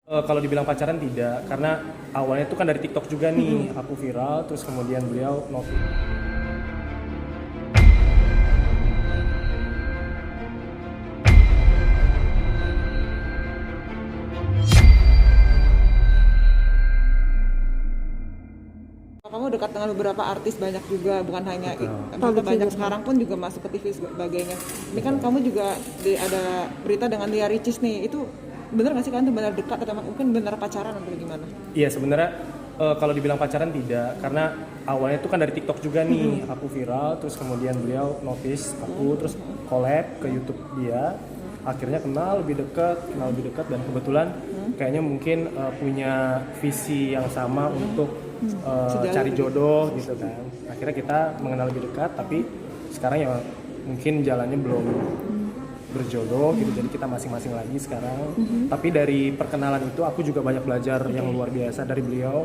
Kalau dibilang pacaran tidak, karena awalnya itu kan dari TikTok juga nih, aku viral, terus kemudian beliau notice. Kamu dekat dengan beberapa artis banyak juga, bukan hanya Betul. banyak sekarang pun juga masuk ke TV sebagainya. Ini kan kamu juga ada berita dengan Lia Ricis nih, itu bener nggak sih kan itu benar dekat atau mungkin benar pacaran atau gimana? Iya sebenarnya kalau dibilang pacaran tidak, karena awalnya itu kan dari TikTok juga nih, aku viral, terus kemudian beliau notice aku, terus collab ke YouTube dia, akhirnya kenal lebih dekat dan kebetulan kayaknya mungkin punya visi yang sama untuk cari jodoh gitu kan. Akhirnya kita mengenal lebih dekat, tapi sekarang ya mungkin jalannya belum berjodoh gitu, jadi kita masing-masing lagi sekarang. Tapi dari perkenalan itu aku juga banyak belajar yang luar biasa dari beliau.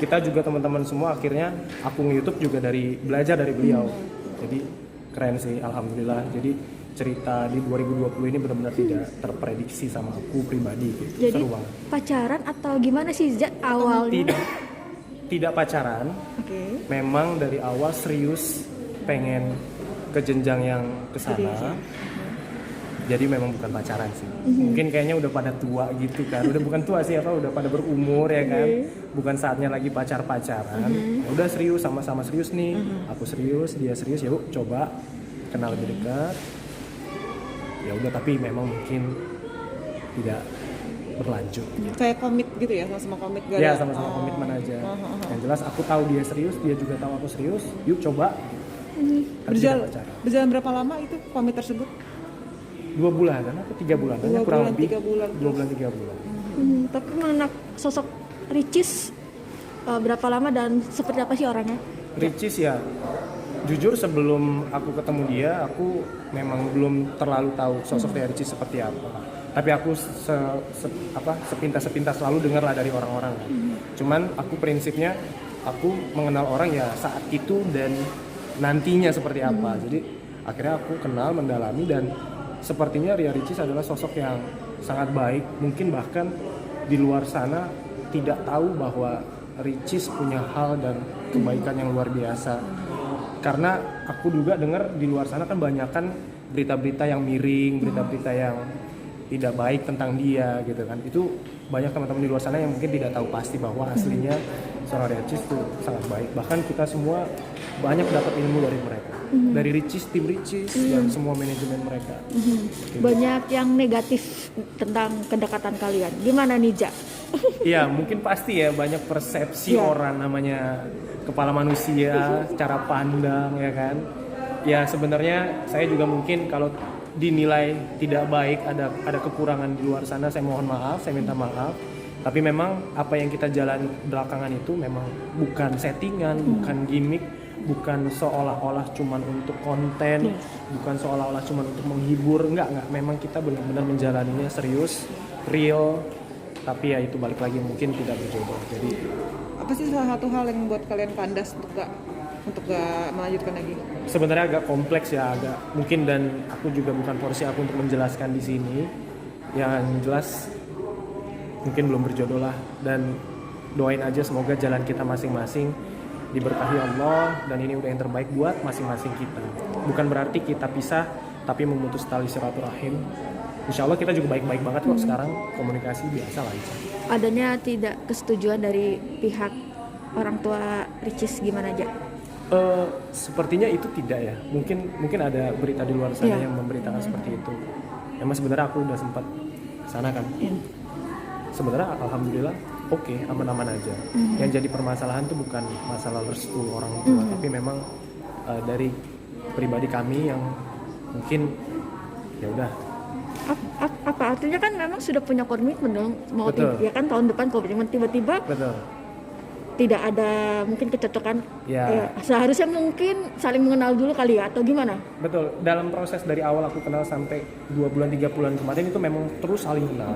Kita juga teman-teman semua akhirnya aku nge-YouTube juga belajar dari beliau. Jadi keren sih, alhamdulillah. Jadi cerita di 2020 ini benar-benar tidak terprediksi sama aku pribadi gitu. Jadi Seru banget. pacaran atau gimana sih awalnya? Tidak pacaran. Oke. Memang dari awal serius pengen ke jenjang yang kesana. Jadi memang bukan pacaran sih. Mungkin kayaknya udah pada tua gitu kan. Udah bukan tua sih udah pada berumur ya kan. Bukan saatnya lagi pacaran. Udah serius, sama-sama serius nih. Aku serius, dia serius, yuk coba kenal lebih dekat. Ya udah, tapi memang mungkin tidak berlanjut. Kayak komit gitu ya, sama-sama komit gak Ya ada? sama-sama komitmen aja. Yang jelas aku tahu dia serius, dia juga tahu aku serius. Yuk coba. Tapi tidak pacaran. Berjalan berapa lama itu komit tersebut? 2 bulanan atau 3 bulan? 2 kurang bulan, lebih 3 bulan. 2 bulan 3 bulan. Tapi mengenal sosok Ricis berapa lama dan seperti apa sih orangnya? Ricis ya, jujur sebelum aku ketemu dia, aku memang belum terlalu tahu sosok dari Ricis seperti apa. Tapi aku sepintas selalu dengar lah dari orang-orang. Cuman aku prinsipnya, aku mengenal orang ya saat itu dan nantinya seperti apa. Jadi akhirnya aku kenal, mendalami, dan sepertinya Ria Ricis adalah sosok yang sangat baik. Mungkin bahkan di luar sana tidak tahu bahwa Ricis punya hal dan kebaikan yang luar biasa. Karena aku juga dengar di luar sana kan banyakan berita-berita yang miring, berita-berita yang tidak baik tentang dia gitu kan. Itu banyak teman-teman di luar sana yang mungkin tidak tahu pasti bahwa aslinya seorang Ricis itu sangat baik. Bahkan kita semua banyak dapat ilmu dari mereka. Dari Ricis, tim Ricis, dan semua manajemen mereka. Banyak yang negatif tentang kedekatan kalian. Gimana nih, Ja? Iya, mungkin pasti ya banyak persepsi orang, namanya kepala manusia, cara pandang ya kan. Ya sebenarnya saya juga mungkin kalau dinilai tidak baik, ada kekurangan di luar sana, saya mohon maaf, saya minta maaf. Tapi memang apa yang kita jalani belakangan itu memang bukan settingan, bukan gimmick, bukan seolah-olah cuman untuk konten, bukan seolah-olah cuman untuk menghibur, enggak, memang kita benar-benar menjalaninya serius, real. Tapi ya itu balik lagi mungkin tidak berjodoh. Jadi Apa sih salah satu hal yang membuat kalian kandas untuk gak melanjutkan lagi? sebenarnya agak kompleks ya, agak mungkin, dan aku juga bukan porsi aku untuk menjelaskan di sini. Yang jelas mungkin belum berjodoh lah, dan doain aja semoga jalan kita masing-masing diberkahi Allah, dan ini udah yang terbaik buat masing-masing kita. Bukan berarti kita pisah, tapi memutus tali silaturahim. Insya Allah kita juga baik-baik banget kok sekarang, komunikasi biasa lancar. Adanya tidak kesetujuan dari pihak orang tua Ricis gimana, Ja? Sepertinya itu tidak ya. Mungkin ada berita di luar sana yang memberitakan seperti itu. Emang sebenarnya aku udah sempat sana kan. Sebenarnya alhamdulillah oke, aman-aman aja. Yang jadi permasalahan tuh bukan masalah restu orang tua, tapi memang dari pribadi kami yang mungkin ya udah. Apa artinya kan memang sudah punya komitmen dong, mau ya kan tahun depan komitmen, tiba-tiba Betul. tidak ada mungkin kecocokan. Ya. Seharusnya mungkin saling mengenal dulu kali ya, atau gimana? Betul, dalam proses dari awal aku kenal sampai 2 bulan 3 bulan kemarin itu memang terus saling kenal.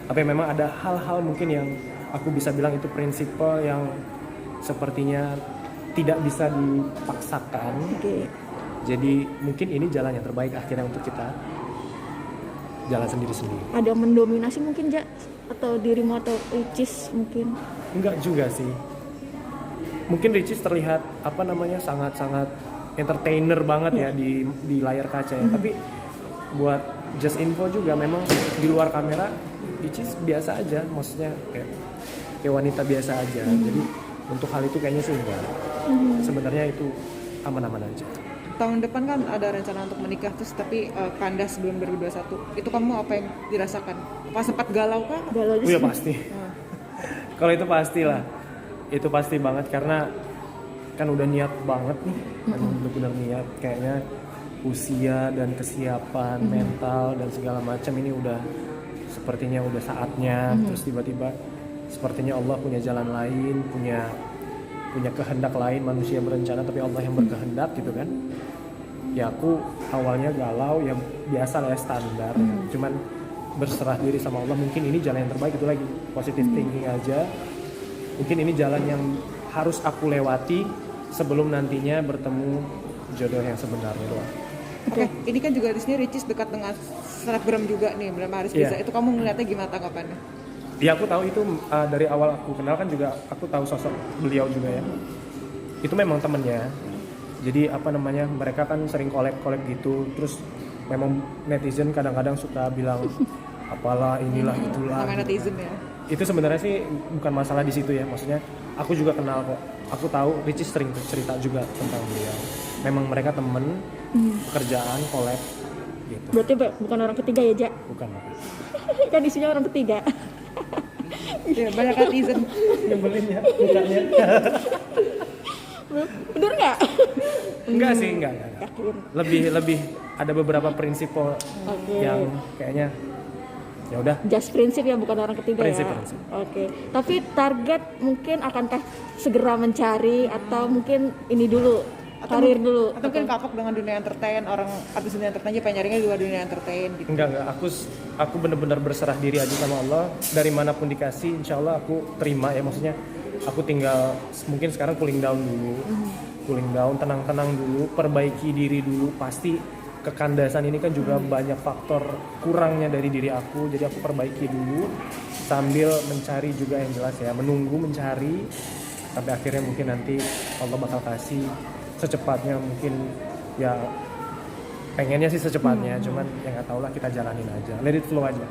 Tapi memang ada hal-hal mungkin yang aku bisa bilang itu prinsipal yang sepertinya tidak bisa dipaksakan. Jadi mungkin ini jalan yang terbaik akhirnya untuk kita jalan sendiri-sendiri. Ada mendominasi mungkin, Ja? atau dirimu atau Ricis mungkin? Enggak juga sih. Mungkin Ricis terlihat sangat-sangat entertainer banget ya di layar kaca ya. Tapi buat just info juga memang di luar kamera Ricis biasa aja, maksudnya kayak wanita biasa aja. Jadi untuk hal itu kayaknya sih enggak. Sebenarnya itu aman-aman aja. Tahun depan kan ada rencana untuk menikah terus tapi kandas sebelum 2021. Itu kamu apa yang dirasakan? Apa sempat galau kah? Galau Oh ya pasti. Kalau itu pastilah. Itu pasti banget karena kan udah niat banget nih. Kan benar-benar niat kayaknya usia dan kesiapan mental dan segala macam ini udah sepertinya udah saatnya. Terus tiba-tiba sepertinya Allah punya jalan lain, punya kehendak lain, manusia berencana tapi Allah yang berkehendak gitu kan. Ya aku awalnya galau ya biasa lah ya standar. Cuman berserah diri sama Allah, mungkin ini jalan yang terbaik, itu lagi positive thinking aja. Mungkin ini jalan yang harus aku lewati sebelum nantinya bertemu jodoh yang sebenarnya doang. Oke, ini kan juga di sini Ricis dekat dengan selebgram juga nih, bernama Haris Riza. Itu kamu ngeliatnya gimana tanggapannya? Ya aku tahu itu dari awal aku kenal kan juga aku tahu sosok beliau juga ya. Itu memang temennya. Jadi mereka kan sering collab gitu. Terus memang netizen kadang-kadang suka bilang apalah inilah itulah. Sama netizen ya. Itu sebenarnya sih bukan masalah di situ ya. Maksudnya aku juga kenal kok. Aku tahu Ricis sering cerita juga tentang beliau. Memang mereka temen, pekerjaan, collab gitu. Berarti bukan orang ketiga ya, Ja? Bukan. Kan isinya orang ketiga. Ya, banyak netizen. Nyebelin ya mukanya. Bener nggak? Enggak sih, enggak. Yakin. Lebih ada beberapa prinsip yang kayaknya ya udah. Just prinsip ya, bukan orang ketiga Prinsip. ya. Oke. Tapi target mungkin akankah segera mencari atau mungkin ini dulu karir dulu? Atau mungkin kapok dengan dunia entertain, orang artis dunia entertain aja pengen nyarinya di luar dunia entertain gitu. Enggak. Aku benar-benar berserah diri aja sama Allah. Dari manapun dikasih, insya Allah aku terima ya. Maksudnya aku tinggal mungkin sekarang cooling down dulu. Cooling down, tenang-tenang dulu, perbaiki diri dulu. Pasti kekandasan ini kan juga banyak faktor kurangnya dari diri aku. Jadi aku perbaiki dulu sambil mencari juga yang jelas ya. Menunggu, mencari sampai akhirnya mungkin nanti Allah bakal kasih secepatnya, mungkin ya pengennya sih secepatnya, cuman ya nggak tahu lah, kita jalanin aja, let it flow aja.